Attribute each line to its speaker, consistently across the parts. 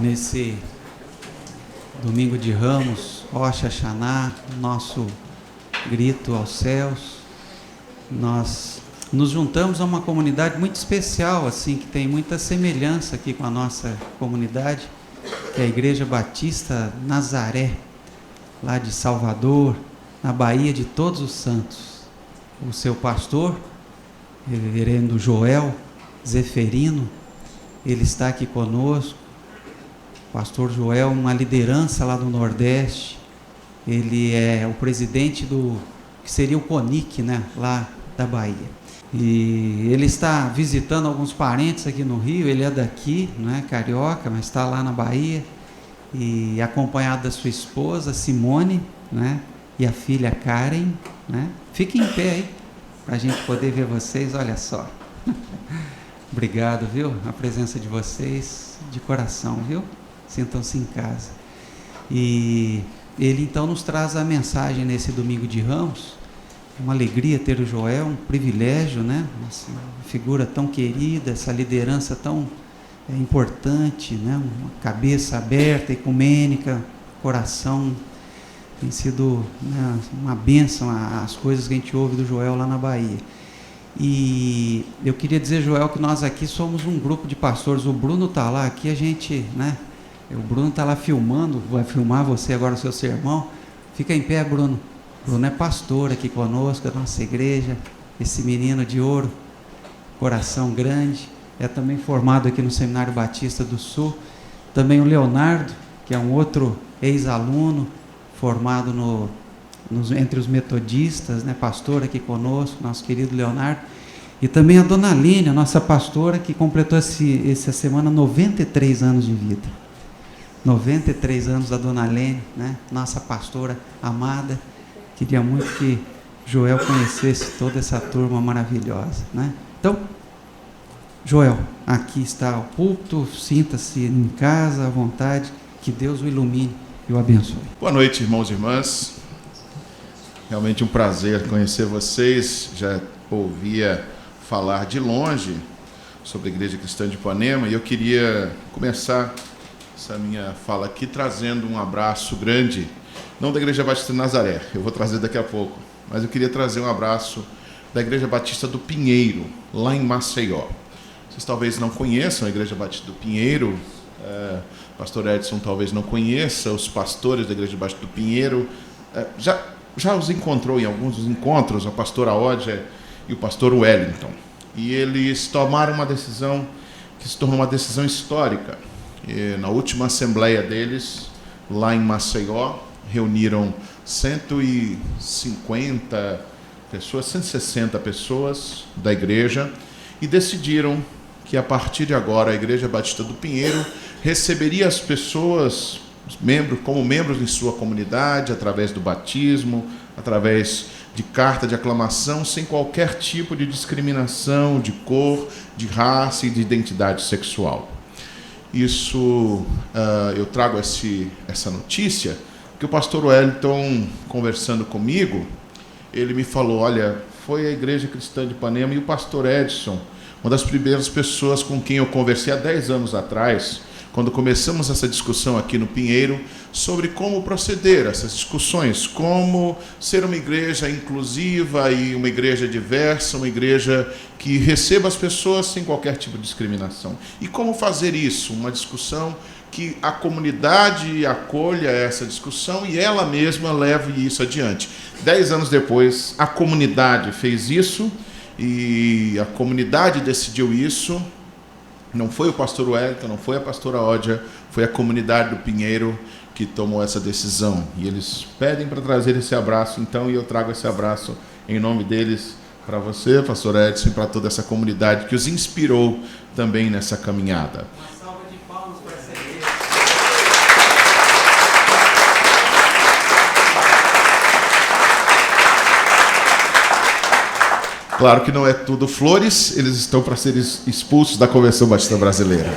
Speaker 1: nesse domingo de Ramos, Rosh Hashanah, nosso grito aos céus. Nós nos juntamos a uma comunidade muito especial, assim, que tem muita semelhança aqui com a nossa comunidade, que é a Igreja Batista Nazaré, lá de Salvador, na Bahia de Todos os Santos. O seu pastor, reverendo Joel Zeferino, ele está aqui conosco. O pastor Joel, uma liderança lá do Nordeste, ele é o presidente do que seria o CONIC, né, lá da Bahia. E ele está visitando alguns parentes aqui no Rio. Ele é daqui, não é carioca, mas está lá na Bahia, e acompanhado da sua esposa Simone, né, e a filha Karen, né? Fiquem em pé aí para a gente poder ver vocês. Olha só. Obrigado, viu? A presença de vocês de coração, viu? Sintam-se em casa. E ele então nos traz a mensagem nesse domingo de Ramos. Uma alegria ter o Joel, um privilégio, né? Uma figura tão querida, essa liderança tão importante, né? Uma cabeça aberta, ecumênica, coração. Tem sido, né, uma bênção as coisas que a gente ouve do Joel lá na Bahia. E eu queria dizer, Joel, que nós aqui somos um grupo de pastores. O Bruno está lá, aqui a gente, né? O Bruno está lá filmando, vai filmar você agora o seu sermão. Fica em pé, Bruno. Bruno é pastor aqui conosco, da nossa igreja. Esse menino de ouro, coração grande, é também formado aqui no Seminário Batista do Sul. Também o Leonardo, que é um outro ex-aluno, formado entre os metodistas, né, pastor aqui conosco, nosso querido Leonardo. E também a dona Lênia, a nossa pastora, que completou essa semana 93 anos de vida. 93 anos da dona Lênia, né, nossa pastora amada. Queria muito que Joel conhecesse toda essa turma maravilhosa, né? Então, Joel, aqui está o púlpito, sinta-se em casa, à vontade, que Deus o ilumine e o abençoe.
Speaker 2: Boa noite, irmãos e irmãs. Realmente um prazer conhecer vocês. Já ouvia falar de longe sobre a Igreja Cristã de Ipanema, e eu queria começar essa minha fala aqui trazendo um abraço grande, não da Igreja Batista de Nazaré, eu vou trazer daqui a pouco, mas eu queria trazer um abraço da Igreja Batista do Pinheiro, lá em Maceió. Vocês talvez não conheçam a Igreja Batista do Pinheiro, pastor Edson talvez não conheça os pastores da Igreja Batista do Pinheiro, já os encontrou em alguns dos encontros, a pastora Odja e o pastor Wellington, e eles tomaram uma decisão que se tornou uma decisão histórica. E na última assembleia deles, lá em Maceió, reuniram 150 pessoas, 160 pessoas da igreja, e decidiram que a partir de agora a Igreja Batista do Pinheiro receberia as pessoas como membros em sua comunidade, através do batismo, através de carta de aclamação, sem qualquer tipo de discriminação de cor, de raça e de identidade sexual. Isso, eu trago essa notícia, porque o pastor Wellington, conversando comigo, ele me falou, olha, foi a Igreja Cristã de Ipanema e o pastor Edson, uma das primeiras pessoas com quem eu conversei há 10 anos atrás, quando começamos essa discussão aqui no Pinheiro, sobre como proceder essas discussões, como ser uma igreja inclusiva e uma igreja diversa, uma igreja que receba as pessoas sem qualquer tipo de discriminação. E como fazer isso? Uma discussão que a comunidade acolha essa discussão e ela mesma leve isso adiante. 10 anos depois, a comunidade fez isso e a comunidade decidiu isso. Não foi o pastor Wellington, não foi a pastora Odja, foi a comunidade do Pinheiro que tomou essa decisão. E eles pedem para trazer esse abraço, então, e eu trago esse abraço em nome deles para você, pastor Edson, e para toda essa comunidade que os inspirou também nessa caminhada.
Speaker 1: Uma salva de palmas para essa igreja.
Speaker 2: Claro que não é tudo flores, eles estão para ser expulsos da Convenção Batista Brasileira.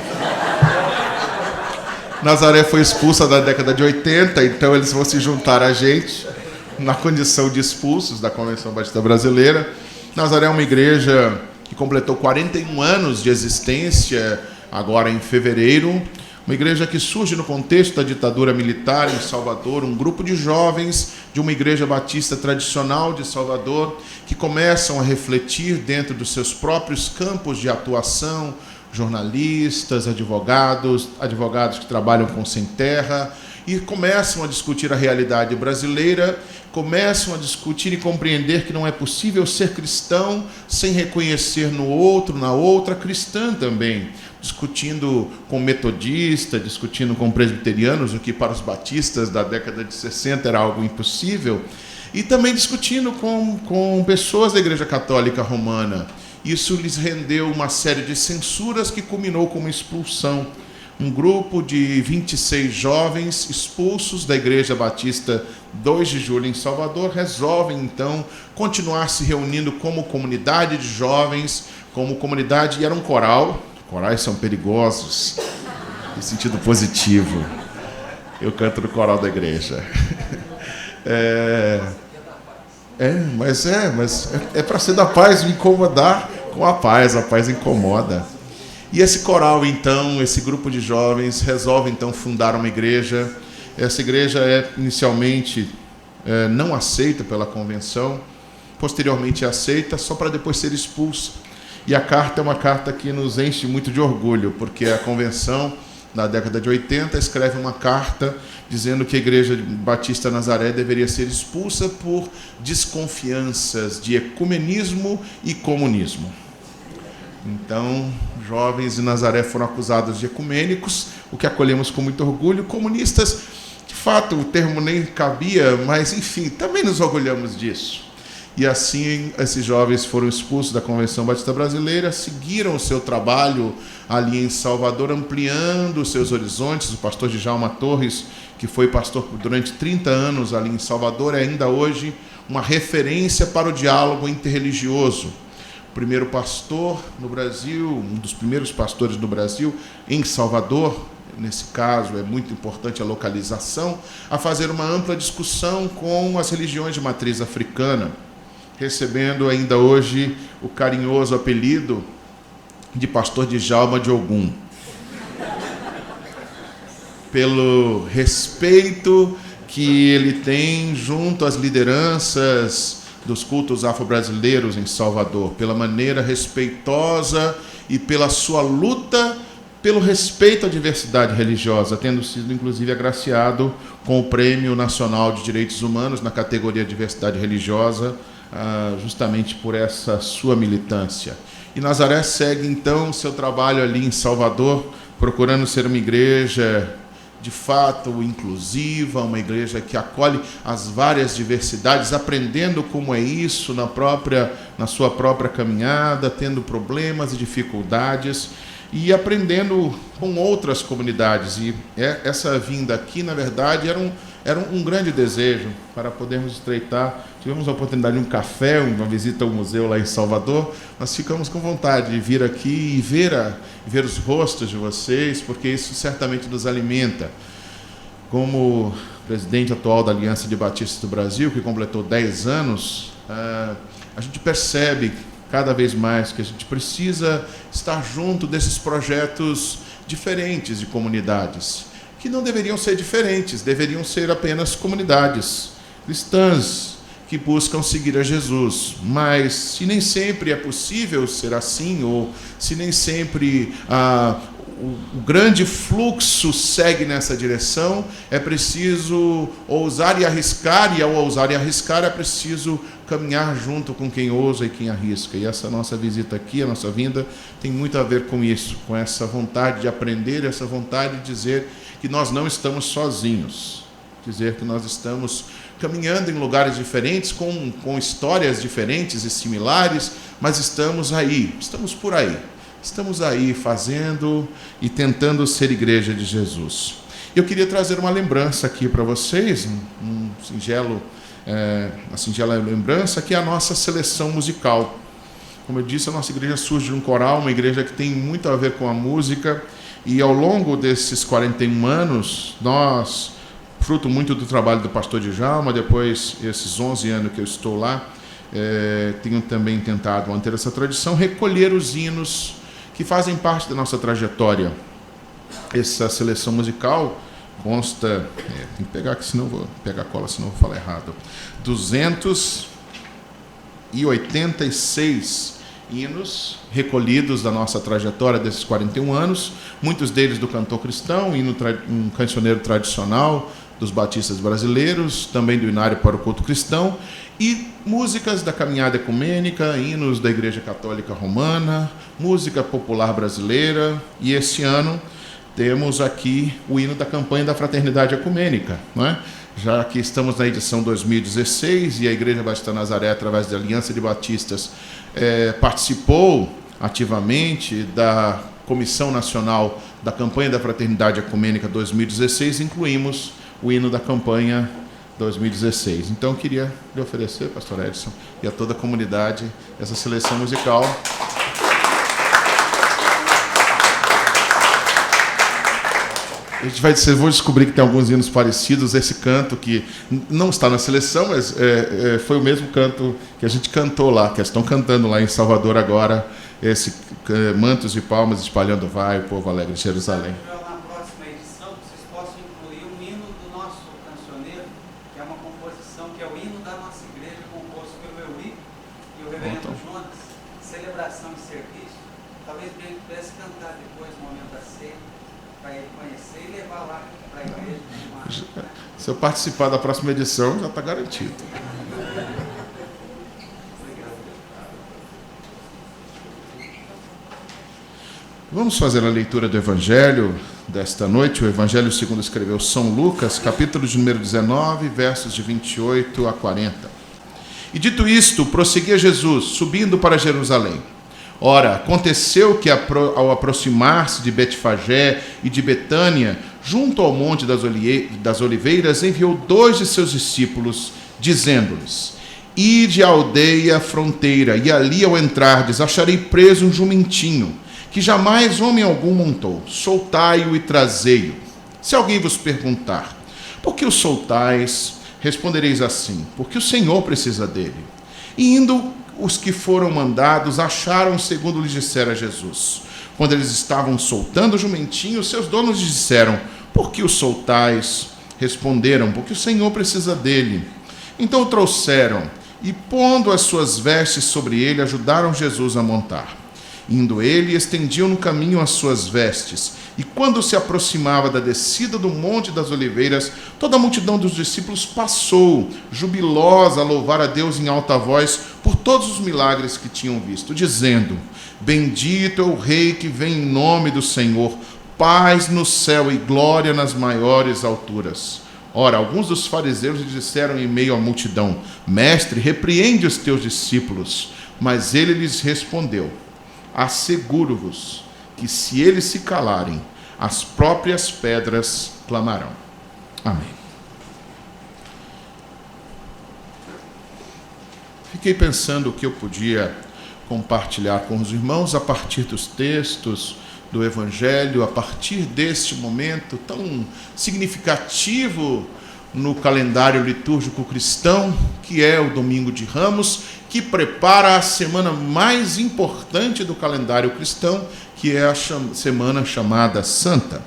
Speaker 2: Nazaré foi expulsa na década de 80, então eles vão se juntar a gente na condição de expulsos da Convenção Batista Brasileira. Nazaré é uma igreja que completou 41 anos de existência, agora em fevereiro, Uma igreja que surge no contexto da ditadura militar em Salvador, um grupo de jovens de uma igreja batista tradicional de Salvador, que começam a refletir dentro dos seus próprios campos de atuação, jornalistas, advogados que trabalham com sem terra, e começam a discutir a realidade brasileira, começam a discutir e compreender que não é possível ser cristão sem reconhecer no outro, na outra, cristã também. Discutindo com metodistas, discutindo com presbiterianos, o que para os batistas da década de 60 era algo impossível, e também discutindo com pessoas da Igreja Católica Romana. Isso lhes rendeu uma série de censuras que culminou com uma expulsão. Um grupo de 26 jovens expulsos da Igreja Batista 2 de Julho em Salvador resolvem, então, continuar se reunindo como comunidade de jovens, como comunidade, e era um coral. Corais são perigosos, em sentido positivo. Eu canto no coral da igreja. Mas é para ser da paz, me incomodar com a paz incomoda. E esse coral, então, esse grupo de jovens, resolve, então, fundar uma igreja. Essa igreja é, inicialmente, não aceita pela convenção, posteriormente é aceita, só para depois ser expulsa. E a carta é uma carta que nos enche muito de orgulho, porque a convenção, na década de 80, escreve uma carta dizendo que a Igreja Batista Nazaré deveria ser expulsa por desconfianças de ecumenismo e comunismo. Então, jovens de Nazaré foram acusados de ecumênicos, o que acolhemos com muito orgulho. Comunistas, de fato, o termo nem cabia, mas, enfim, também nos orgulhamos disso. E assim, esses jovens foram expulsos da Convenção Batista Brasileira, seguiram o seu trabalho ali em Salvador, ampliando os seus horizontes. O pastor Djalma Torres, que foi pastor durante 30 anos ali em Salvador, é ainda hoje uma referência para o diálogo interreligioso. O primeiro pastor no Brasil, um dos primeiros pastores no Brasil, em Salvador, nesse caso é muito importante a localização, a fazer uma ampla discussão com as religiões de matriz africana, recebendo ainda hoje o carinhoso apelido de pastor Djalma de Ogum, pelo respeito que ele tem junto às lideranças dos cultos afro-brasileiros em Salvador, pela maneira respeitosa e pela sua luta pelo respeito à diversidade religiosa, tendo sido inclusive agraciado com o Prêmio Nacional de Direitos Humanos na categoria Diversidade Religiosa, justamente por essa sua militância. E Nazaré segue então seu trabalho ali em Salvador, procurando ser uma igreja de fato inclusiva, uma igreja que acolhe as várias diversidades, aprendendo como é isso na sua própria caminhada, tendo problemas e dificuldades e aprendendo com outras comunidades. E essa vinda aqui, na verdade, era um grande desejo para podermos estreitar. Tivemos a oportunidade de um café, uma visita ao museu lá em Salvador. Nós ficamos com vontade de vir aqui e ver os rostos de vocês, porque isso certamente nos alimenta. Como presidente atual da Aliança de Batistas do Brasil, que completou 10 anos, a gente percebe cada vez mais que a gente precisa estar junto desses projetos diferentes de comunidades, que não deveriam ser diferentes, deveriam ser apenas comunidades cristãs que buscam seguir a Jesus. Mas se nem sempre é possível ser assim, ou se nem sempre o grande fluxo segue nessa direção, é preciso ousar e arriscar, e ao ousar e arriscar é preciso caminhar junto com quem ousa e quem arrisca. E essa nossa visita aqui, a nossa vinda, tem muito a ver com isso, com essa vontade de aprender, essa vontade de dizer que nós não estamos sozinhos, dizer que nós estamos caminhando em lugares diferentes, com histórias diferentes e similares, mas estamos aí, estamos por aí. Estamos aí fazendo e tentando ser igreja de Jesus. Eu queria trazer uma lembrança aqui para vocês, uma singela lembrança, que é a nossa seleção musical. Como eu disse, a nossa igreja surge de um coral, uma igreja que tem muito a ver com a música, e ao longo desses 41 anos, nós, fruto muito do trabalho do pastor Djalma, depois esses 11 anos que eu estou lá, tenho também tentado manter essa tradição, recolher os hinos que fazem parte da nossa trajetória essa seleção musical consta, tem que pegar aqui, senão eu vou pegar cola, senão eu vou falar errado, 286 hinos recolhidos da nossa trajetória desses 41 anos, muitos deles do cantor cristão, um cancioneiro tradicional dos batistas brasileiros, também do Inário para o Culto Cristão, e músicas da caminhada ecumênica, hinos da Igreja Católica Romana, música popular brasileira, e este ano temos aqui o hino da campanha da Fraternidade Ecumênica, não é? Já que estamos na edição 2016 e a Igreja Batista Nazaré, através da Aliança de Batistas, participou ativamente da Comissão Nacional da Campanha da Fraternidade Ecumênica 2016, incluímos o hino da campanha 2016. Então, eu queria lhe oferecer, pastor Edson, e a toda a comunidade, essa seleção musical. Eu vou descobrir que tem alguns hinos parecidos. Esse canto que não está na seleção, mas foi o mesmo canto que a gente cantou lá, que estão cantando lá em Salvador agora, esse Mantos de Palmas espalhando vai, o povo alegre de Jerusalém.
Speaker 1: Na próxima edição, vocês possam incluir um hino do nosso cancioneiro, que é uma composição, que é o hino da nossa igreja, composto pelo Euri e o reverendo Jonas, celebração e serviço. Talvez ele pudesse cantar depois, no momento da ceia, para ele conhecer e levar lá para a igreja.
Speaker 2: Se eu participar da próxima edição, já está garantido. Vamos fazer a leitura do Evangelho desta noite, o Evangelho segundo escreveu São Lucas, capítulo de número 19, versos de 28 a 40. E dito isto, prosseguia Jesus, subindo para Jerusalém. Ora, aconteceu que ao aproximar-se de Betfagé e de Betânia, junto ao Monte das Oliveiras, enviou 2 de seus discípulos, dizendo-lhes: Ide à aldeia fronteira, e ali ao entrardes acharei preso um jumentinho, que jamais homem algum montou. Soltai-o e trazei-o. Se alguém vos perguntar: por que o soltais? Respondereis assim: porque o Senhor precisa dele. E indo os que foram mandados acharam segundo lhes dissera Jesus. Quando eles estavam soltando o jumentinho, seus donos lhes disseram: por que o soltais? Responderam: porque o Senhor precisa dele. Então o trouxeram e, pondo as suas vestes sobre ele, ajudaram Jesus a montar. Indo ele, estendiam no caminho as suas vestes. E quando se aproximava da descida do Monte das Oliveiras, toda a multidão dos discípulos passou, jubilosa, a louvar a Deus em alta voz por todos os milagres que tinham visto, dizendo: bendito é o Rei que vem em nome do Senhor, paz no céu e glória nas maiores alturas. Ora, alguns dos fariseus lhe disseram em meio à multidão: Mestre, repreende os teus discípulos. Mas ele lhes respondeu: asseguro-vos que se eles se calarem, as próprias pedras clamarão. Amém. Fiquei pensando o que eu podia compartilhar com os irmãos a partir dos textos do Evangelho, a partir deste momento tão significativo no calendário litúrgico cristão, que é o Domingo de Ramos, que prepara a semana mais importante do calendário cristão, que é a semana chamada Santa.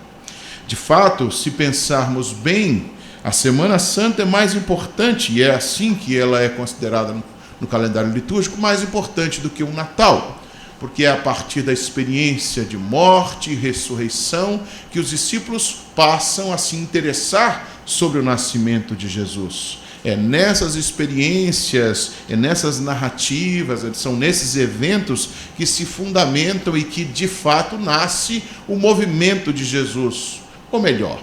Speaker 2: De fato, se pensarmos bem, a Semana Santa é mais importante, e é assim que ela é considerada no calendário litúrgico, mais importante do que o Natal, porque é a partir da experiência de morte e ressurreição que os discípulos passam a se interessar sobre o nascimento de Jesus. É nessas experiências, é nessas narrativas, são nesses eventos que se fundamentam e que, de fato, nasce o movimento de Jesus. Ou melhor,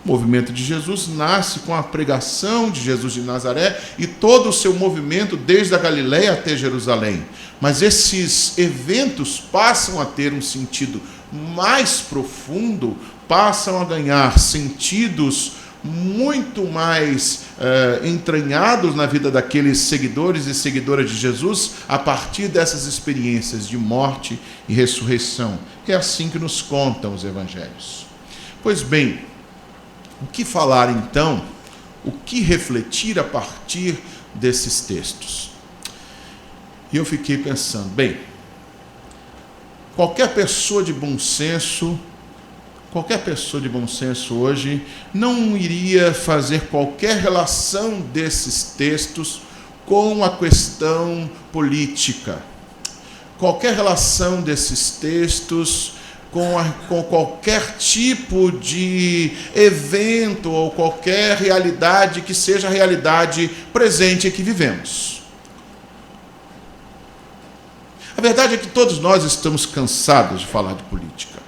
Speaker 2: o movimento de Jesus nasce com a pregação de Jesus de Nazaré e todo o seu movimento desde a Galileia até Jerusalém. Mas esses eventos passam a ter um sentido mais profundo, passam a ganhar sentidos muito mais entranhados na vida daqueles seguidores e seguidoras de Jesus a partir dessas experiências de morte e ressurreição. É assim que nos contam os evangelhos. Pois bem, o que falar então, o que refletir a partir desses textos? E eu fiquei pensando, bem, qualquer pessoa de bom senso qualquer pessoa de bom senso hoje não iria fazer qualquer relação desses textos com a questão política. Qualquer relação desses textos com qualquer tipo de evento ou qualquer realidade que seja a realidade presente em que vivemos. A verdade é que todos nós estamos cansados de falar de política.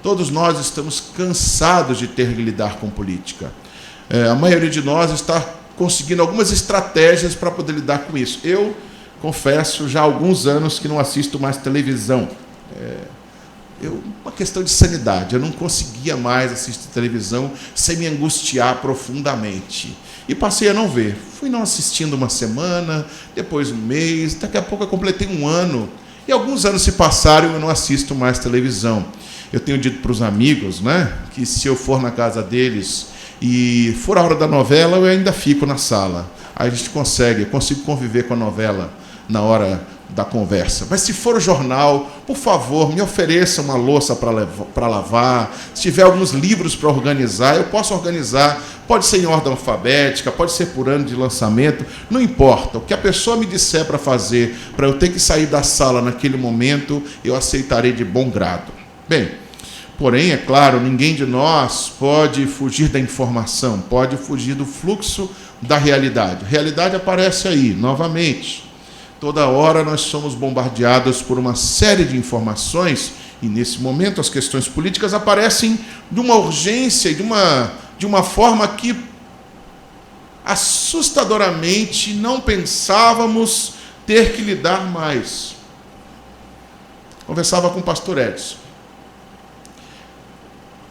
Speaker 2: Todos nós estamos cansados de ter que lidar com política. A maioria de nós está conseguindo algumas estratégias para poder lidar com isso. Eu confesso, já há alguns anos que não assisto mais televisão. Uma questão de sanidade. Eu não conseguia mais assistir televisão sem me angustiar profundamente. E passei a não ver. Fui não assistindo uma semana, depois um mês, daqui a pouco eu completei um ano. E alguns anos se passaram e eu não assisto mais televisão. Eu tenho dito para os amigos, né, que se eu for na casa deles e for a hora da novela, eu ainda fico na sala. Aí a gente eu consigo conviver com a novela na hora da conversa. Mas se for o jornal, por favor, me ofereça uma louça para lavar. Se tiver alguns livros para organizar, eu posso organizar. Pode ser em ordem alfabética, pode ser por ano de lançamento, não importa. O que a pessoa me disser para fazer, para eu ter que sair da sala naquele momento, eu aceitarei de bom grado. Bem, porém, é claro, ninguém de nós pode fugir da informação, pode fugir do fluxo da realidade. A realidade aparece aí, novamente. Toda hora nós somos bombardeados por uma série de informações e, nesse momento, as questões políticas aparecem de uma urgência e de uma forma que, assustadoramente, não pensávamos ter que lidar mais. Conversava com o pastor Edson.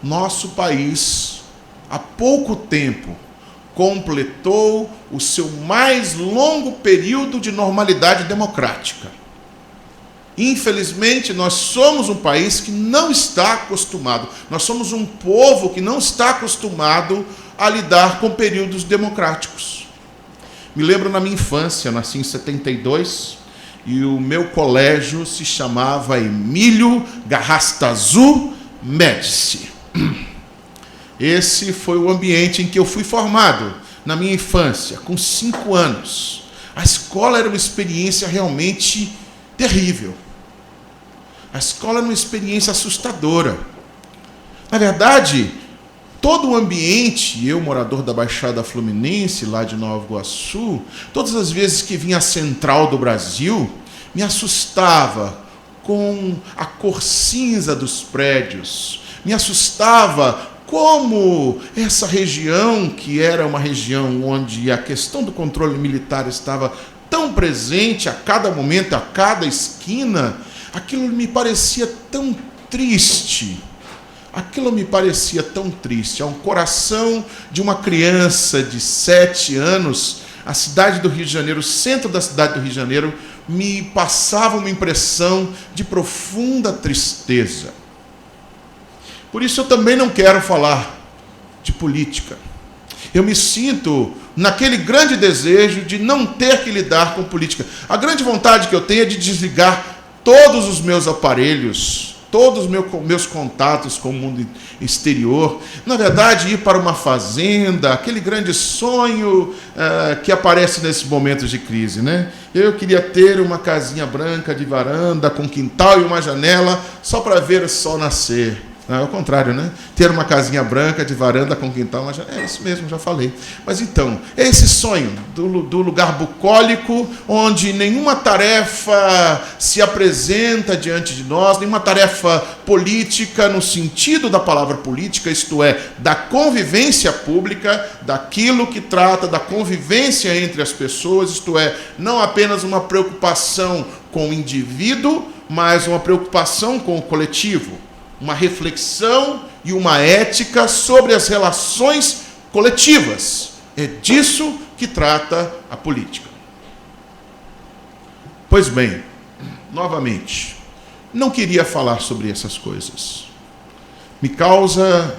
Speaker 2: Nosso país, há pouco tempo, completou o seu mais longo período de normalidade democrática. Infelizmente, nós somos um país que não está acostumado, nós somos um povo que não está acostumado a lidar com períodos democráticos. Me lembro na minha infância, nasci em 72, e o meu colégio se chamava Emílio Garrastazu Médici. Esse foi o ambiente em que eu fui formado, na minha infância, com 5 anos. A escola era uma experiência realmente terrível. A escola era uma experiência assustadora. Na verdade, todo o ambiente, eu, morador da Baixada Fluminense, lá de Nova Iguaçu, todas as vezes que vinha à central do Brasil, me assustava com a cor cinza dos prédios, me assustava como essa região, que era uma região onde a questão do controle militar estava tão presente a cada momento, a cada esquina, aquilo me parecia tão triste. Aquilo me parecia tão triste. Ao coração de uma criança de 7 anos, a cidade do Rio de Janeiro, o centro da cidade do Rio de Janeiro, me passava uma impressão de profunda tristeza. Por isso eu também não quero falar de política. Eu me sinto naquele grande desejo de não ter que lidar com política. A grande vontade que eu tenho é de desligar todos os meus aparelhos, todos os meus contatos com o mundo exterior. Na verdade, ir para uma fazenda, aquele grande sonho que aparece nesses momentos de crise, né? Eu queria ter uma casinha branca de varanda, com quintal e uma janela, só para ver o sol nascer. Não, é o contrário, né? Ter uma casinha branca de varanda com quintal, mas é isso mesmo, já falei. Mas então, é esse sonho do lugar bucólico, onde nenhuma tarefa se apresenta diante de nós, nenhuma tarefa política no sentido da palavra política, isto é, da convivência pública, daquilo que trata da convivência entre as pessoas, isto é, não apenas uma preocupação com o indivíduo, mas uma preocupação com o coletivo. Uma reflexão e uma ética sobre as relações coletivas. É disso que trata a política. Pois bem, novamente, não queria falar sobre essas coisas. Me causa,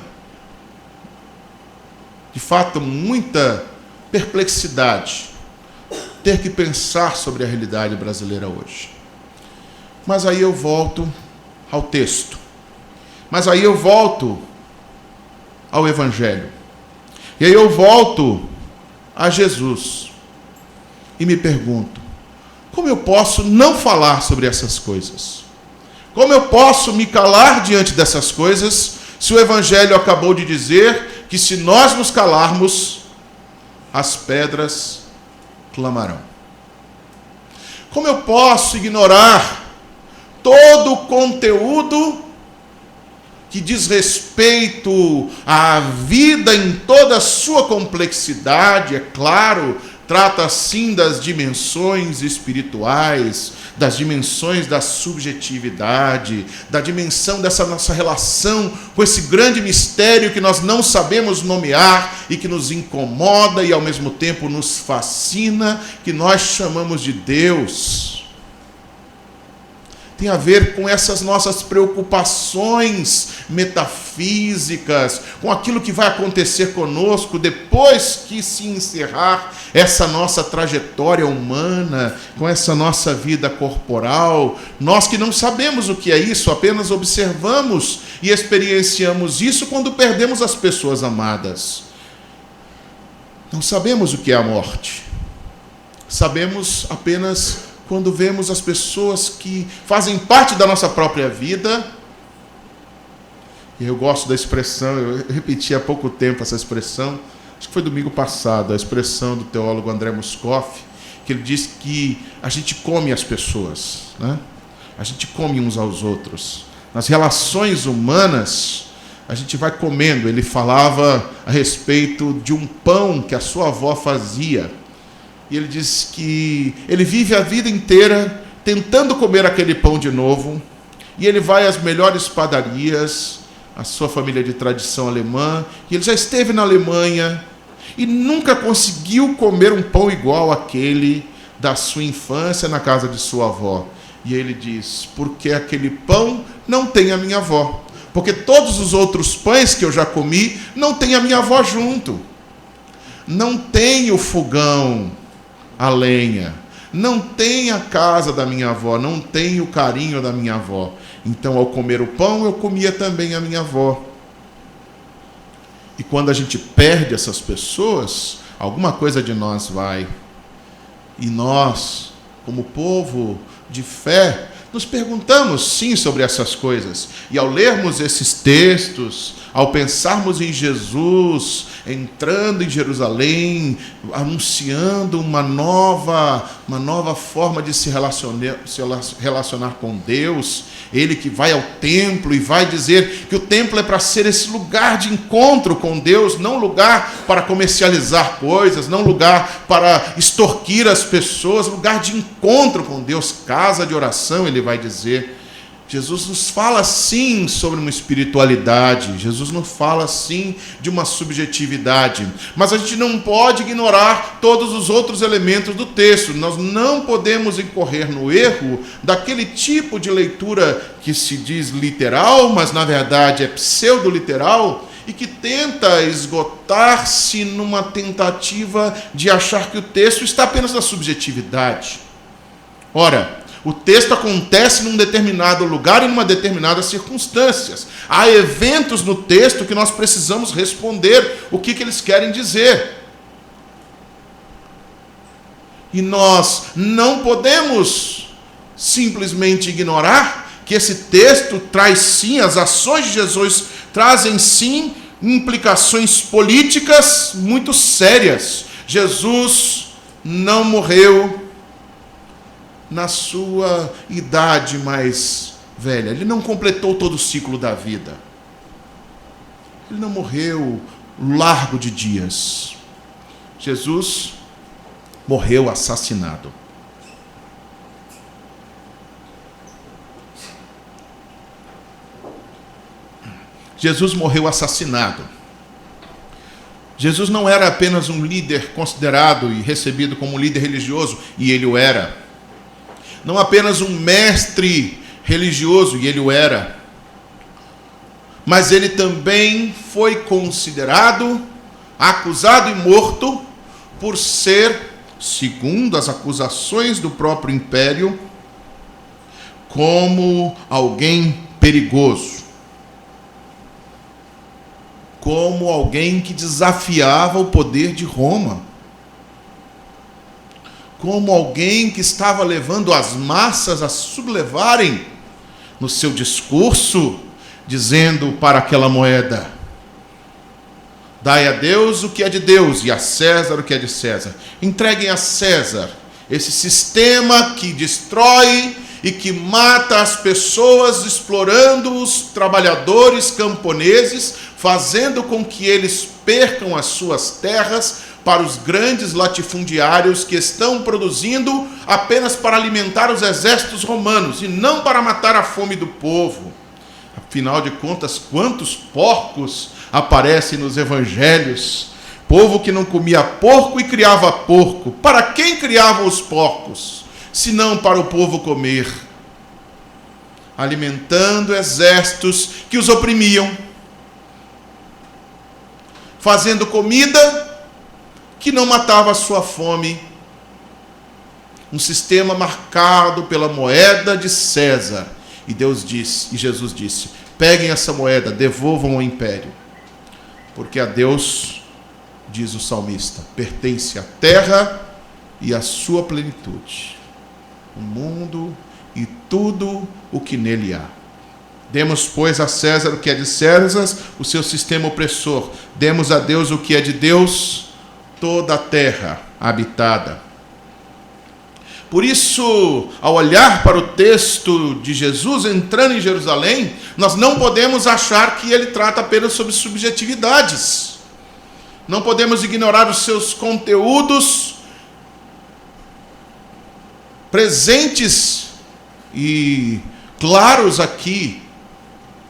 Speaker 2: de fato, muita perplexidade ter que pensar sobre a realidade brasileira hoje. Mas aí eu volto ao texto. Mas aí eu volto ao Evangelho. E aí eu volto a Jesus. E me pergunto, como eu posso não falar sobre essas coisas? Como eu posso me calar diante dessas coisas, se o Evangelho acabou de dizer que se nós nos calarmos, as pedras clamarão? Como eu posso ignorar todo o conteúdo que diz respeito à vida em toda a sua complexidade? É claro, trata sim das dimensões espirituais, das dimensões da subjetividade, da dimensão dessa nossa relação com esse grande mistério que nós não sabemos nomear e que nos incomoda e ao mesmo tempo nos fascina, que nós chamamos de Deus. Tem a ver com essas nossas preocupações metafísicas, com aquilo que vai acontecer conosco depois que se encerrar essa nossa trajetória humana, com essa nossa vida corporal. Nós que não sabemos o que é isso, apenas observamos e experienciamos isso quando perdemos as pessoas amadas. Não sabemos o que é a morte. Sabemos apenas quando vemos as pessoas que fazem parte da nossa própria vida. E eu gosto da expressão, eu repeti há pouco tempo essa expressão, acho que foi domingo passado, a expressão do teólogo André Moscoff, que ele diz que a gente come as pessoas, né? A gente come uns aos outros. Nas relações humanas, a gente vai comendo. Ele falava a respeito de um pão que a sua avó fazia. E ele diz que ele vive a vida inteira tentando comer aquele pão de novo. E ele vai às melhores padarias, a sua família de tradição alemã. E ele já esteve na Alemanha e nunca conseguiu comer um pão igual àquele da sua infância na casa de sua avó. E ele diz, porque aquele pão não tem a minha avó. Porque todos os outros pães que eu já comi não tem a minha avó junto. Não tem o fogão, a lenha, não tem a casa da minha avó, não tem o carinho da minha avó. Então, ao comer o pão, eu comia também a minha avó. E quando a gente perde essas pessoas, alguma coisa de nós vai. E nós, como povo de fé, nos perguntamos sim sobre essas coisas. E ao lermos esses textos, ao pensarmos em Jesus entrando em Jerusalém, anunciando uma nova forma de se relacionar com Deus, ele que vai ao templo e vai dizer que o templo é para ser esse lugar de encontro com Deus, não lugar para comercializar coisas, não lugar para extorquir as pessoas, lugar de encontro com Deus, casa de oração, ele vai dizer. Jesus nos fala sim sobre uma espiritualidade, Jesus nos fala sim de uma subjetividade, mas a gente não pode ignorar todos os outros elementos do texto. Nós não podemos incorrer no erro daquele tipo de leitura que se diz literal, mas na verdade é pseudo-literal, e que tenta esgotar-se numa tentativa de achar que o texto está apenas na subjetividade. Ora, o texto acontece num determinado lugar e numa determinadas circunstâncias. Há eventos no texto que nós precisamos responder o que eles querem dizer. E nós não podemos simplesmente ignorar que esse texto traz sim, as ações de Jesus trazem sim implicações políticas muito sérias. Jesus não morreu na sua idade mais velha. Ele não completou todo o ciclo da vida. Ele não morreu largo de dias. Jesus morreu assassinado. Jesus morreu assassinado. Jesus não era apenas um líder considerado e recebido como um líder religioso, e ele o era. Não apenas um mestre religioso, e ele o era, mas ele também foi considerado, acusado e morto por ser, segundo as acusações do próprio império, como alguém perigoso. como alguém que desafiava o poder de Roma, como alguém que estava levando as massas a sublevarem no seu discurso, dizendo para aquela moeda: dai a Deus o que é de Deus e a César o que é de César. Entreguem a César esse sistema que destrói e que mata as pessoas, explorando os trabalhadores camponeses, fazendo com que eles percam as suas terras para os grandes latifundiários que estão produzindo apenas para alimentar os exércitos romanos e não para matar a fome do povo. Afinal de contas, quantos porcos aparecem nos evangelhos? Povo que não comia porco e criava porco. Para quem criavam os porcos? Senão para o povo comer. Alimentando exércitos que os oprimiam. Fazendo comida que não matava a sua fome. Um sistema marcado pela moeda de César. E Jesus disse: peguem essa moeda, devolvam ao império. Porque a Deus, diz o salmista, pertence a terra e a sua plenitude, o mundo e tudo o que nele há. Demos, pois, a César o que é de César, o seu sistema opressor. Demos a Deus o que é de Deus, toda a terra habitada. Por isso, ao olhar para o texto de Jesus entrando em Jerusalém, nós não podemos achar que ele trata apenas sobre subjetividades. Não podemos ignorar os seus conteúdos presentes e claros aqui,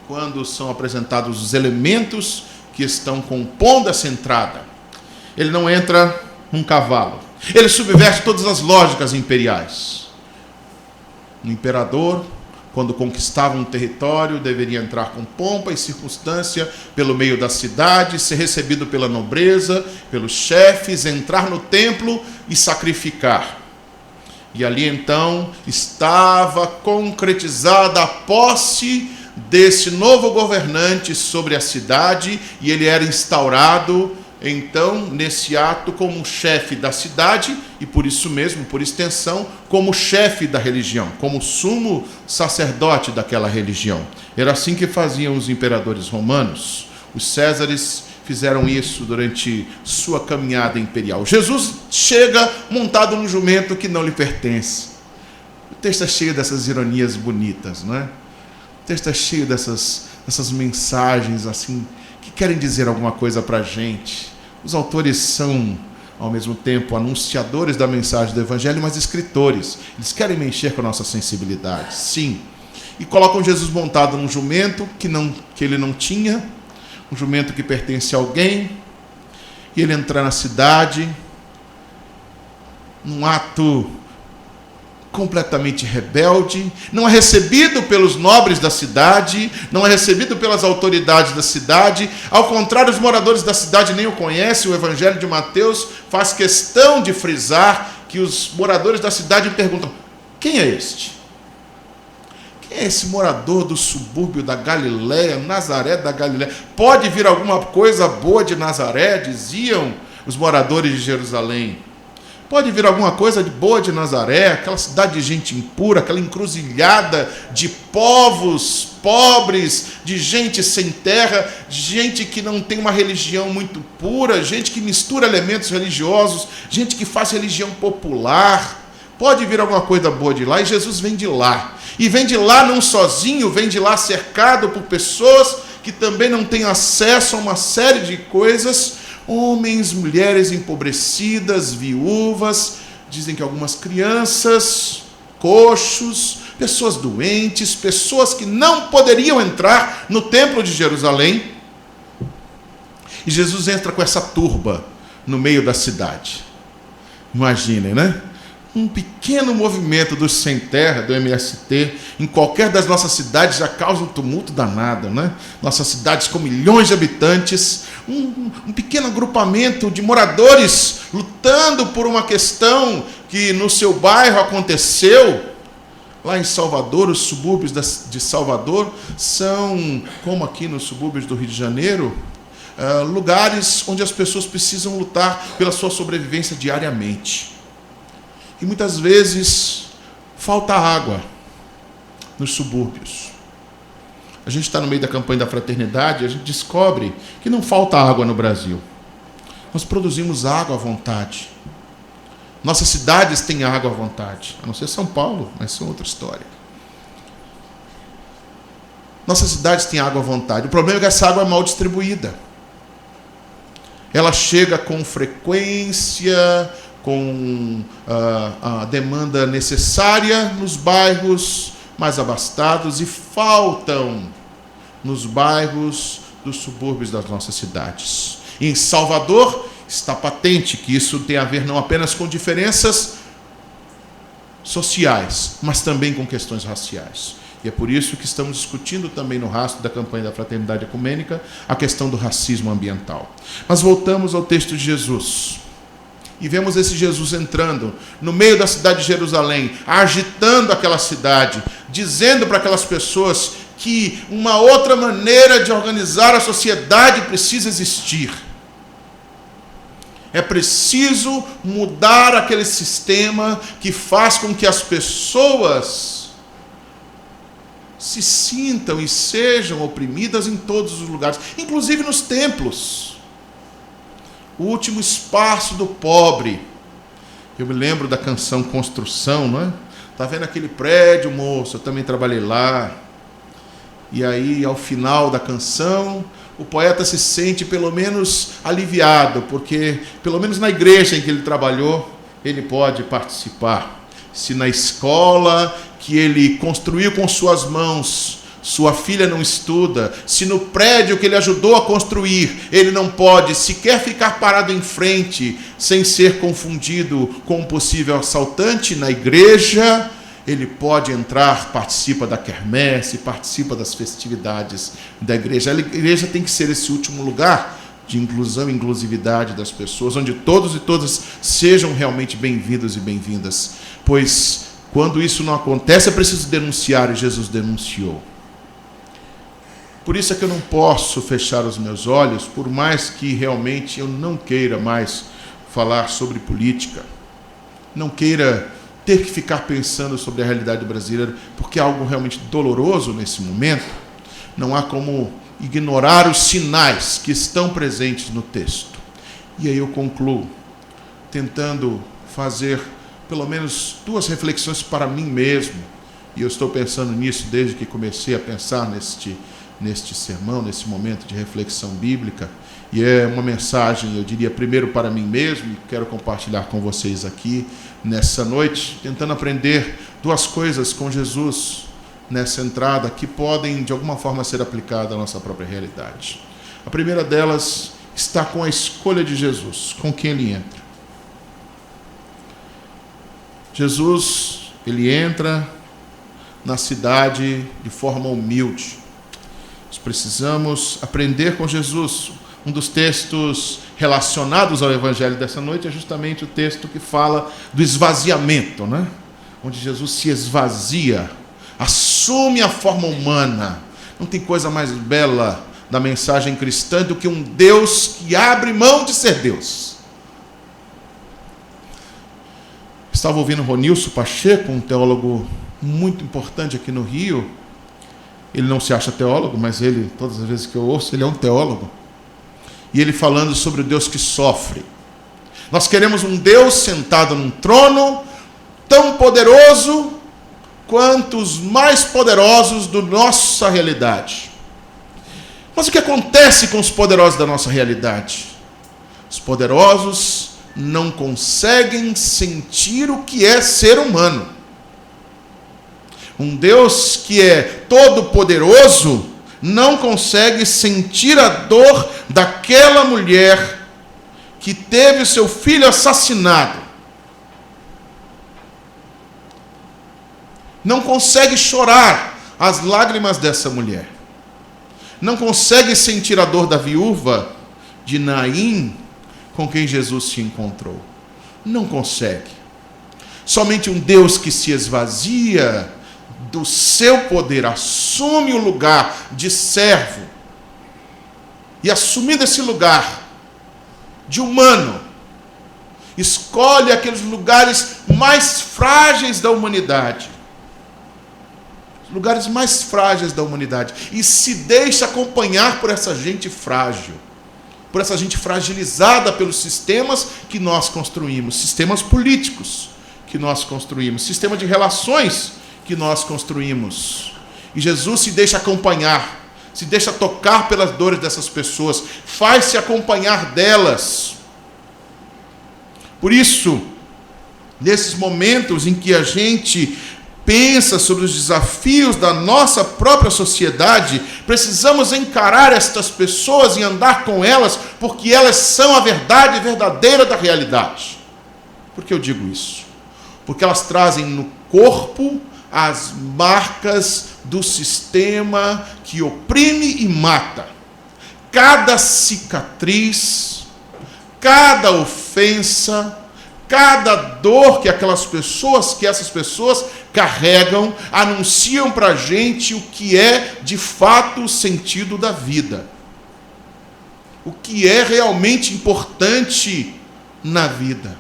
Speaker 2: quando são apresentados os elementos que estão compondo essa entrada. Ele não entra num cavalo. Ele subverte todas as lógicas imperiais. Um imperador, quando conquistava um território, deveria entrar com pompa e circunstância pelo meio da cidade, ser recebido pela nobreza, pelos chefes, entrar no templo e sacrificar. E ali então estava concretizada a posse desse novo governante sobre a cidade, e ele era instaurado então nesse ato como chefe da cidade e por isso mesmo, por extensão, como chefe da religião, como sumo sacerdote daquela religião. Era assim que faziam os imperadores romanos. Os Césares fizeram isso durante sua caminhada imperial. Jesus chega montado num jumento que não lhe pertence. O texto é cheio dessas ironias bonitas, não é? O texto é cheio dessas mensagens assim que querem dizer alguma coisa para a gente. Os autores são, ao mesmo tempo, anunciadores da mensagem do Evangelho, mas escritores. Eles querem mexer com a nossa sensibilidade, sim. E colocam Jesus montado num jumento que ele não tinha, um jumento que pertence a alguém, e ele entra na cidade, num ato completamente rebelde, não é recebido pelos nobres da cidade, não é recebido pelas autoridades da cidade. Ao contrário, os moradores da cidade nem o conhecem. O Evangelho de Mateus faz questão de frisar que os moradores da cidade perguntam: quem é este? Quem é esse morador do subúrbio da Galileia, Nazaré da Galileia? Pode vir alguma coisa boa de Nazaré? Diziam os moradores de Jerusalém. Pode vir alguma coisa de boa de Nazaré, aquela cidade de gente impura, aquela encruzilhada de povos pobres, de gente sem terra, gente que não tem uma religião muito pura, gente que mistura elementos religiosos, gente que faz religião popular. Pode vir alguma coisa boa de lá, e Jesus vem de lá. E vem de lá não sozinho, vem de lá cercado por pessoas que também não têm acesso a uma série de coisas. Homens, mulheres empobrecidas, viúvas, dizem que algumas crianças, coxos, pessoas doentes, pessoas que não poderiam entrar no templo de Jerusalém. E Jesus entra com essa turba no meio da cidade. Imaginem, né? Um pequeno movimento dos sem terra, do MST, em qualquer das nossas cidades já causa um tumulto danado, né? Nossas cidades com milhões de habitantes, um pequeno agrupamento de moradores lutando por uma questão que no seu bairro aconteceu. Lá em Salvador, os subúrbios de Salvador são como aqui nos subúrbios do Rio de Janeiro. lugares onde as pessoas precisam lutar pela sua sobrevivência diariamente. E muitas vezes falta água nos subúrbios. A gente está no meio da campanha da fraternidade e a gente descobre que não falta água no Brasil. Nós produzimos água à vontade. Nossas cidades têm água à vontade. A não ser São Paulo, mas isso é outra história. Nossas cidades têm água à vontade. O problema é que essa água é mal distribuída. Ela chega com frequência, com a demanda necessária nos bairros mais abastados e faltam nos bairros dos subúrbios das nossas cidades. Em Salvador está patente que isso tem a ver não apenas com diferenças sociais, mas também com questões raciais. E é por isso que estamos discutindo também no rastro da campanha da Fraternidade Ecumênica a questão do racismo ambiental. Mas voltamos ao texto de Jesus. E vemos esse Jesus entrando no meio da cidade de Jerusalém, agitando aquela cidade, dizendo para aquelas pessoas que uma outra maneira de organizar a sociedade precisa existir. É preciso mudar aquele sistema que faz com que as pessoas se sintam e sejam oprimidas em todos os lugares, inclusive nos templos. O último espaço do pobre. Eu me lembro da canção Construção, não é? Tá vendo aquele prédio, moço? Eu também trabalhei lá. E aí, ao final da canção, o poeta se sente pelo menos aliviado, porque pelo menos na igreja em que ele trabalhou, ele pode participar. Se na escola que ele construiu com suas mãos, sua filha não estuda, se no prédio que ele ajudou a construir, ele não pode sequer ficar parado em frente, sem ser confundido com um possível assaltante, na igreja ele pode entrar, participa da quermesse, participa das festividades da igreja. A igreja tem que ser esse último lugar de inclusão e inclusividade das pessoas, onde todos e todas sejam realmente bem-vindos e bem-vindas. Pois, quando isso não acontece, é preciso denunciar, e Jesus denunciou. Por isso é que eu não posso fechar os meus olhos, por mais que realmente eu não queira mais falar sobre política, não queira ter que ficar pensando sobre a realidade brasileira, porque é algo realmente doloroso nesse momento. Não há como ignorar os sinais que estão presentes no texto. E aí eu concluo, tentando fazer pelo menos 2 reflexões para mim mesmo, e eu estou pensando nisso desde que comecei a pensar neste sermão, nesse momento de reflexão bíblica, e é uma mensagem, eu diria, primeiro para mim mesmo, e quero compartilhar com vocês aqui nessa noite, tentando aprender 2 coisas com Jesus nessa entrada que podem, de alguma forma, ser aplicadas à nossa própria realidade. A primeira delas está com a escolha de Jesus, com quem ele entra. Jesus, ele entra na cidade de forma humilde. Nós precisamos aprender com Jesus. Um dos textos relacionados ao Evangelho dessa noite é justamente o texto que fala do esvaziamento, né? Onde Jesus se esvazia, assume a forma humana. Não tem coisa mais bela da mensagem cristã do que um Deus que abre mão de ser Deus. Estava ouvindo Ronilson Pacheco, um teólogo muito importante aqui no Rio. Ele não se acha teólogo, mas ele, todas as vezes que eu ouço, ele é um teólogo. E ele falando sobre o Deus que sofre. Nós queremos um Deus sentado num trono tão poderoso quanto os mais poderosos da nossa realidade. Mas o que acontece com os poderosos da nossa realidade? Os poderosos não conseguem sentir o que é ser humano. Um Deus que é todo-poderoso não consegue sentir a dor daquela mulher que teve o seu filho assassinado. Não consegue chorar as lágrimas dessa mulher. Não consegue sentir a dor da viúva de Naim, com quem Jesus se encontrou. Não consegue. Somente um Deus que se esvazia do seu poder, assume o lugar de servo, e assumindo esse lugar de humano, escolhe aqueles lugares mais frágeis da humanidade. Os lugares mais frágeis da humanidade. E se deixa acompanhar por essa gente frágil. Por essa gente fragilizada pelos sistemas que nós construímos. Sistemas políticos que nós construímos. Sistema de relações que nós construímos. E Jesus se deixa acompanhar. Se deixa tocar pelas dores dessas pessoas. Faz-se acompanhar delas. Por isso, nesses momentos em que a gente pensa sobre os desafios da nossa própria sociedade, precisamos encarar estas pessoas e andar com elas, porque elas são a verdade verdadeira da realidade. Por que eu digo isso? Porque elas trazem no corpo as marcas do sistema que oprime e mata. Cada cicatriz, cada ofensa, cada dor que essas pessoas carregam, anunciam para a gente o que é de fato o sentido da vida. O que é realmente importante na vida.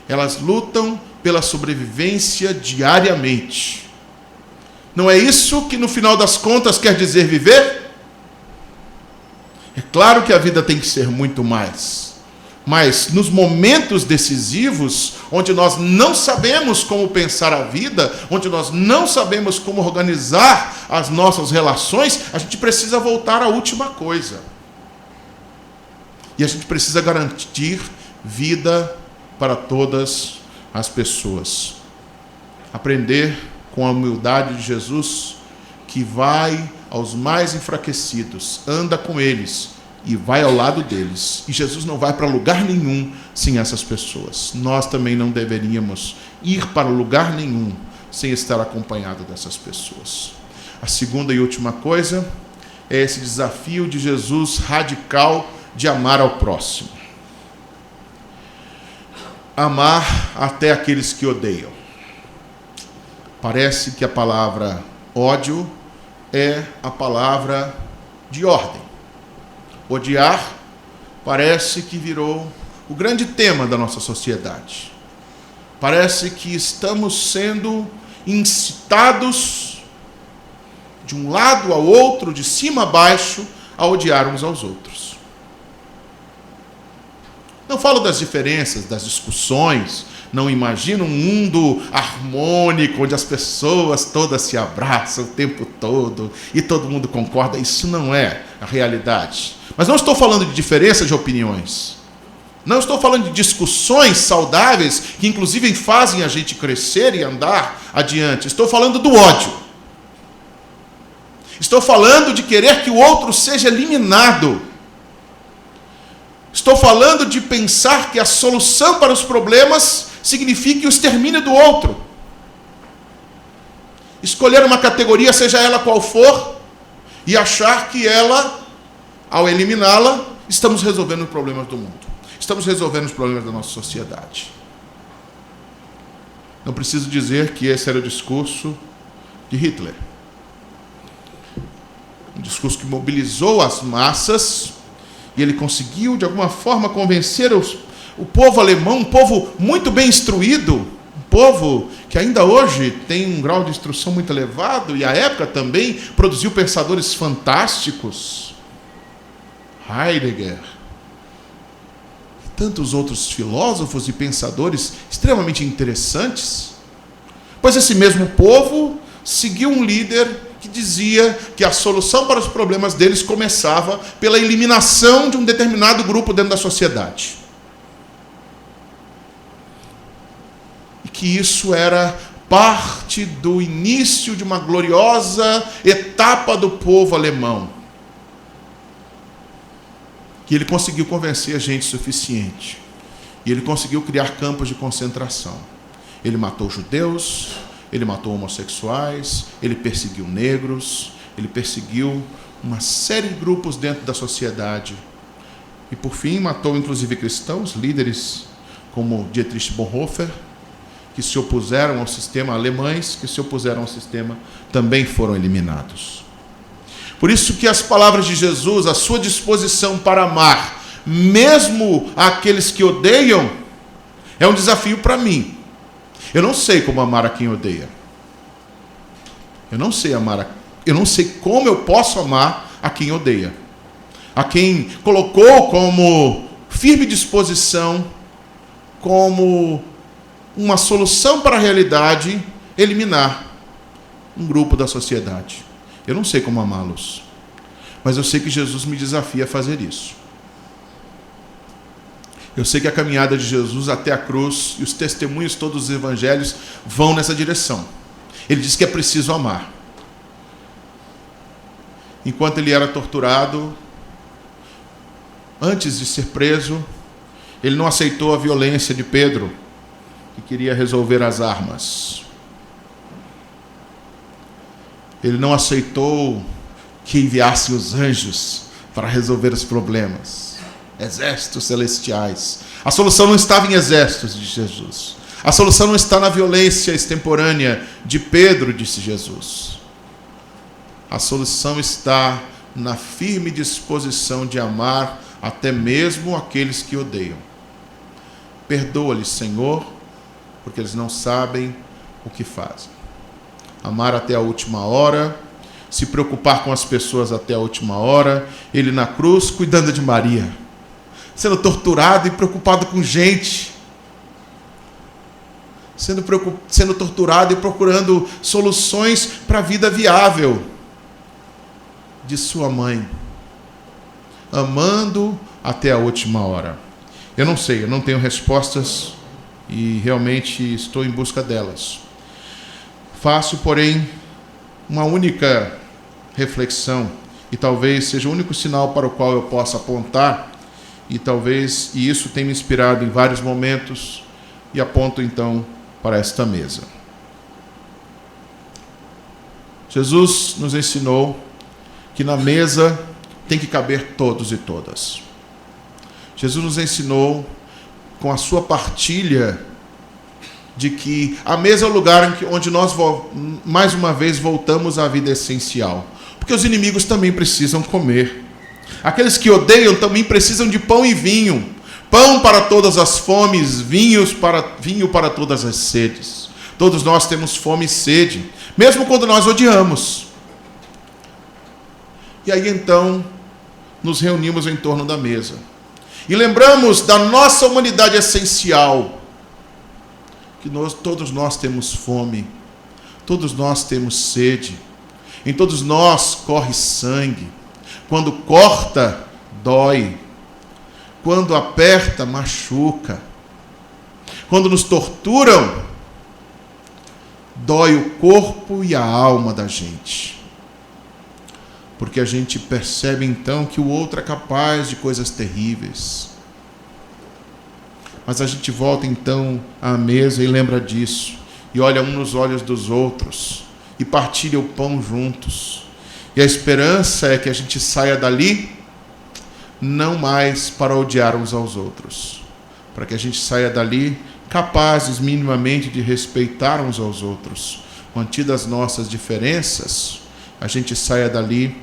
Speaker 2: Elas lutam pela sobrevivência diariamente. Não é isso que no final das contas quer dizer viver? É claro que a vida tem que ser muito mais. Mas nos momentos decisivos, onde nós não sabemos como pensar a vida, onde nós não sabemos como organizar as nossas relações, a gente precisa voltar à última coisa. E a gente precisa garantir vida para todas as pessoas. Aprender com a humildade de Jesus, que vai aos mais enfraquecidos, anda com eles, e vai ao lado deles. E Jesus não vai para lugar nenhum sem essas pessoas. Nós também não deveríamos ir para lugar nenhum sem estar acompanhado dessas pessoas. A segunda e última coisa é esse desafio de Jesus radical de amar ao próximo. Amar até aqueles que odeiam. Parece que a palavra ódio é a palavra de ordem. Odiar parece que virou o grande tema da nossa sociedade. Parece que estamos sendo incitados de um lado ao outro, de cima a baixo, a odiar uns aos outros. Não falo das diferenças, das discussões, não imagino um mundo harmônico, onde as pessoas todas se abraçam o tempo todo e todo mundo concorda. Isso não é a realidade. Mas não estou falando de diferença de opiniões. Não estou falando de discussões saudáveis, que inclusive fazem a gente crescer e andar adiante. Estou falando do ódio. Estou falando de querer que o outro seja eliminado. Estou falando de pensar que a solução para os problemas signifique o extermínio do outro. Escolher uma categoria, seja ela qual for, e achar que ela, ao eliminá-la, estamos resolvendo os problemas do mundo. Estamos resolvendo os problemas da nossa sociedade. Não preciso dizer que esse era o discurso de Hitler. Um discurso que mobilizou as massas, e ele conseguiu, de alguma forma, convencer o povo alemão, um povo muito bem instruído, um povo que ainda hoje tem um grau de instrução muito elevado, e à época também produziu pensadores fantásticos. Heidegger, e tantos outros filósofos e pensadores extremamente interessantes. Pois esse mesmo povo seguiu um líder que dizia que a solução para os problemas deles começava pela eliminação de um determinado grupo dentro da sociedade. E que isso era parte do início de uma gloriosa etapa do povo alemão. Que ele conseguiu convencer a gente suficiente. E ele conseguiu criar campos de concentração. Ele matou judeus, ele matou homossexuais, ele perseguiu negros, ele perseguiu uma série de grupos dentro da sociedade. E, por fim, matou inclusive cristãos, líderes como Dietrich Bonhoeffer, que se opuseram ao sistema, alemães que se opuseram ao sistema, também foram eliminados. Por isso que as palavras de Jesus, a sua disposição para amar, mesmo aqueles que odeiam, é um desafio para mim. Eu não sei como amar a quem odeia. Eu não sei como eu posso amar a quem odeia. A quem colocou como firme disposição, como uma solução para a realidade, eliminar um grupo da sociedade. Eu não sei como amá-los, mas eu sei que Jesus me desafia a fazer isso. Eu sei que a caminhada de Jesus até a cruz e os testemunhos todos dos evangelhos vão nessa direção. Ele diz que é preciso amar. Enquanto ele era torturado, antes de ser preso, ele não aceitou a violência de Pedro, que queria resolver as armas. Ele não aceitou que enviasse os anjos para resolver os problemas. Exércitos celestiais. A solução não estava em exércitos, disse Jesus. A solução não está na violência extemporânea de Pedro, disse Jesus. A solução está na firme disposição de amar até mesmo aqueles que odeiam. Perdoa-lhes, Senhor, porque eles não sabem o que fazem. Amar até a última hora, se preocupar com as pessoas até a última hora, ele na cruz cuidando de Maria, sendo torturado e preocupado com gente, sendo torturado e procurando soluções para a vida viável de sua mãe, amando até a última hora. Eu não sei, eu não tenho respostas e realmente estou em busca delas. Faço, porém, uma única reflexão, e talvez seja o único sinal para o qual eu possa apontar, e isso tenha me inspirado em vários momentos, e aponto então para esta mesa. Jesus nos ensinou que na mesa tem que caber todos e todas. Jesus nos ensinou com a sua partilha de que a mesa é o lugar onde nós, mais uma vez, voltamos à vida essencial. Porque os inimigos também precisam comer. Aqueles que odeiam também precisam de pão e vinho. Pão para todas as fomes, vinho para todas as sedes. Todos nós temos fome e sede, mesmo quando nós odiamos. E aí então, nos reunimos em torno da mesa. E lembramos da nossa humanidade essencial, que todos nós temos fome, todos nós temos sede, em todos nós corre sangue. Quando corta, dói. Quando aperta, machuca. Quando nos torturam, dói o corpo e a alma da gente. Porque a gente percebe então que o outro é capaz de coisas terríveis. Mas a gente volta então à mesa e lembra disso, e olha um nos olhos dos outros, e partilha o pão juntos. E a esperança é que a gente saia dali, não mais para odiar uns aos outros, para que a gente saia dali capazes minimamente de respeitar uns aos outros, mantidas as nossas diferenças, a gente saia dali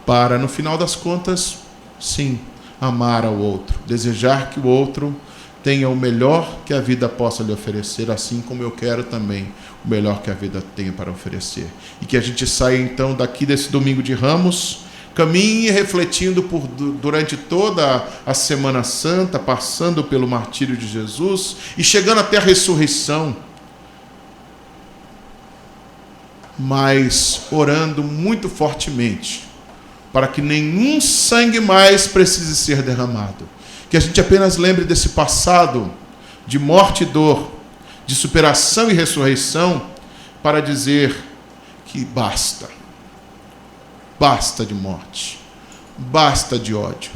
Speaker 2: para, no final das contas, sim, amar ao outro, desejar que o outro tenha o melhor que a vida possa lhe oferecer, assim como eu quero também o melhor que a vida tenha para oferecer. E que a gente saia então daqui desse domingo de Ramos, caminhe refletindo durante toda a Semana Santa, passando pelo martírio de Jesus e chegando até a ressurreição, mas orando muito fortemente para que nenhum sangue mais precise ser derramado. Que a gente apenas lembre desse passado de morte e dor, de superação e ressurreição, para dizer que basta. Basta de morte, basta de ódio,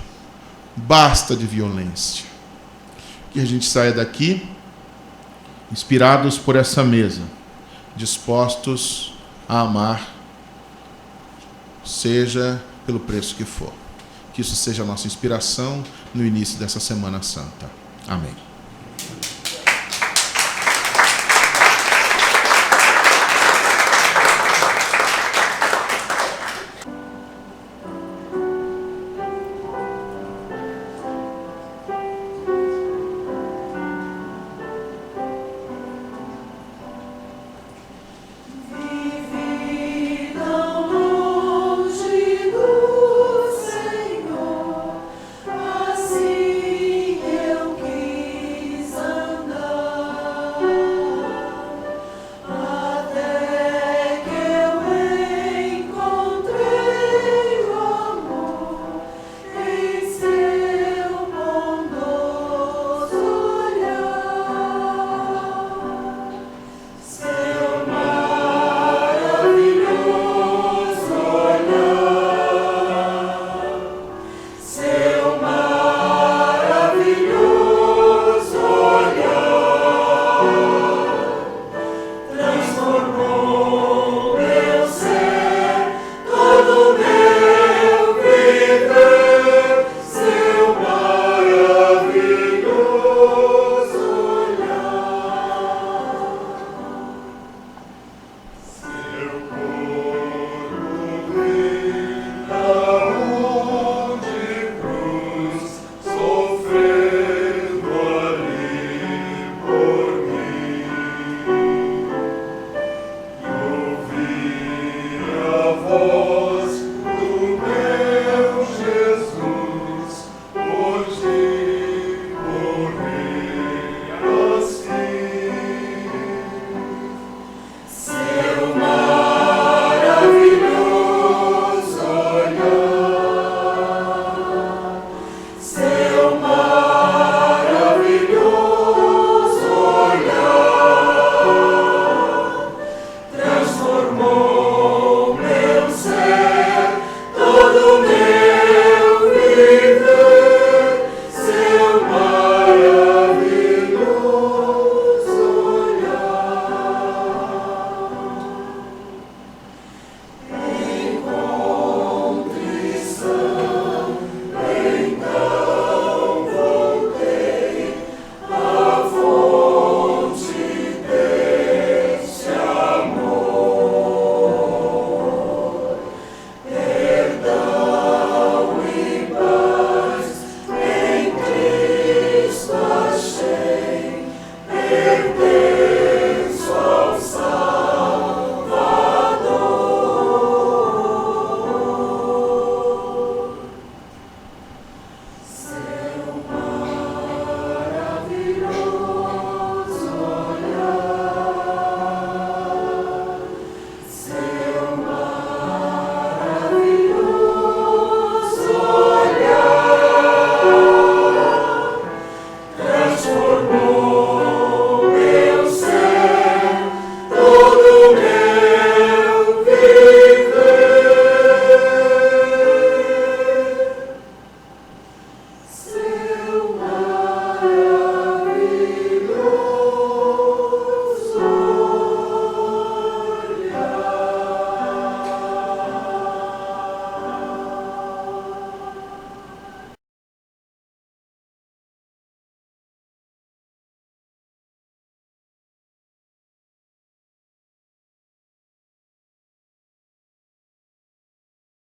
Speaker 2: basta de violência. Que a gente saia daqui inspirados por essa mesa, dispostos a amar, seja pelo preço que for. Que isso seja a nossa inspiração no início dessa Semana Santa. Amém.